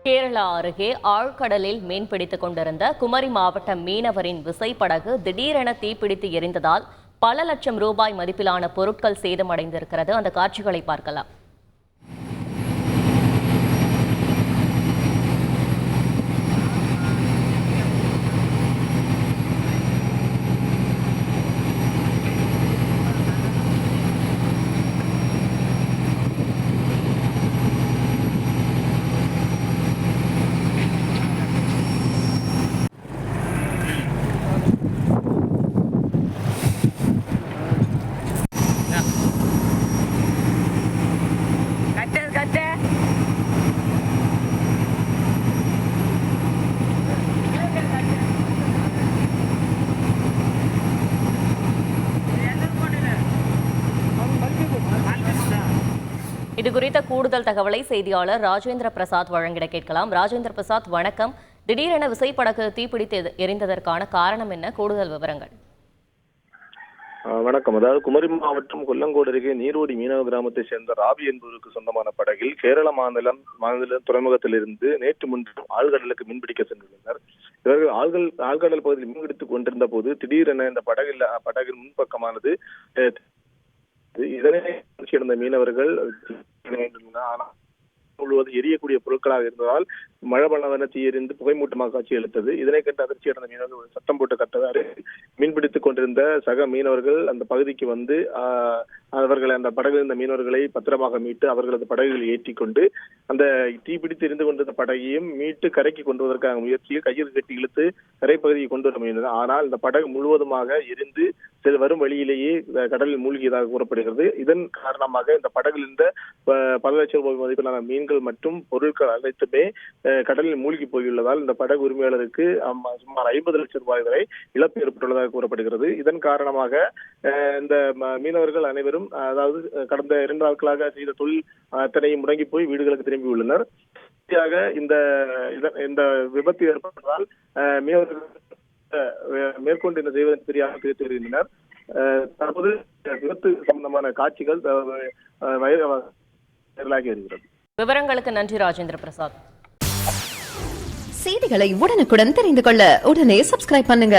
கேரளா அருகே ஆழ்கடலில் மீன்பிடித்துக் கொண்டிருந்த குமரி மாவட்ட மீனவரின் விசைப்படகு திடீரென தீப்பிடித்து எரிந்ததால் பல லட்சம் ரூபாய் மதிப்பிலான பொருட்கள் சேதமடைந்திருக்கிறது. அந்த காட்சிகளை பார்க்கலாம். இது குறித்த கூடுதல் தகவலை செய்தியாளர் ராஜேந்திர பிரசாத் வழங்கிட கேட்கலாம். ராஜேந்திர பிரசாத், வணக்கம். திடீரென விசைப்படகு தீப்பிடித்து எரிந்ததற்கான காரணம் என்ன? கூடுதல் விவரங்கள். வணக்கம். அதாவது குமரி மாவட்டம் கொல்லங்கோடு அருகே நீரோடி மீனவ கிராமத்தை சேர்ந்த ராபி என்பவருக்கு சொந்தமான படகில் கேரள மாநில துறைமுகத்திலிருந்து நேற்று முன்தினம் ஆழ்கடலுக்கு மீன்பிடிக்க சென்றுள்ளனர். இவர்கள் ஆழ்கடல் பகுதியில் மீன்பிடித்துக் கொண்டிருந்த போது திடீரென இந்த படகின் முன்பக்கமானது இதனை சேர்ந்த மீனவர்கள் முழுவதும் எரியக்கூடிய பொருட்களாக இருந்ததால் மழை தீயெறிந்து புகைமூட்டமாக காட்சி அளித்தது. இதனை கண்டு அதிர்ச்சி அடைந்த மீனவர்கள் சட்டம் போட்டு கட்டவாறு மீன்பிடித்துக் கொண்டிருந்த சக மீனவர்கள் அந்த பகுதிக்கு வந்து அவர்களை அந்த படகில் இருந்த மீனவர்களை பத்திரமாக மீட்டு அவர்களது படகுகளில் ஏற்றி கொண்டு அந்த தீப்பிடித்து எரிந்து கொண்டிருந்த படகையும் மீட்டு கரைக்கு கொண்டு வருவதற்கான முயற்சியில் கையில் கட்டி இழுத்து கரைப்பகுதியை கொண்டு வர முயன்றனர். ஆனால் இந்த படகு முழுவதுமாக எரிந்து வரும் வழியிலேயே கடலில் மூழ்கியதாக கூறப்படுகிறது. இதன் காரணமாக இந்த படகில் இருந்த பல லட்சம் ரூபாய் மதிப்பிலான மீன்கள் மற்றும் பொருட்கள் அனைத்துமே கடலில் மூழ்கி போயுள்ளதால் இந்த படகு உரிமையாளருக்கு சுமார் 50 லட்சம் ரூபாய் வரை இழப்பு ஏற்பட்டுள்ளதாக கூறப்படுகிறது. இதன் காரணமாக இந்த மீனவர்கள் அனைவரும் அதாவது கடந்த 2 நாட்களாக செய்த தொழில் அத்தனையும் முடங்கி போய் வீடுகளுக்கு திரும்பி உள்ளனர். இந்த விபத்து ஏற்பட்டதால் மீனவர்கள் மேற்கொண்டு என்ன செய்வது தெரியாமல் பிரித்து வருகின்றனர். தற்போது விபத்து சம்பந்தமான காட்சிகள் வைரலாகி வருகிறது. விவரங்களுக்கு நன்றி ராஜேந்திர பிரசாத். செய்திகளை உடனுக்குடன் தெரிந்து கொள்ள உடனே சப்ஸ்கிரைப் பண்ணுங்க.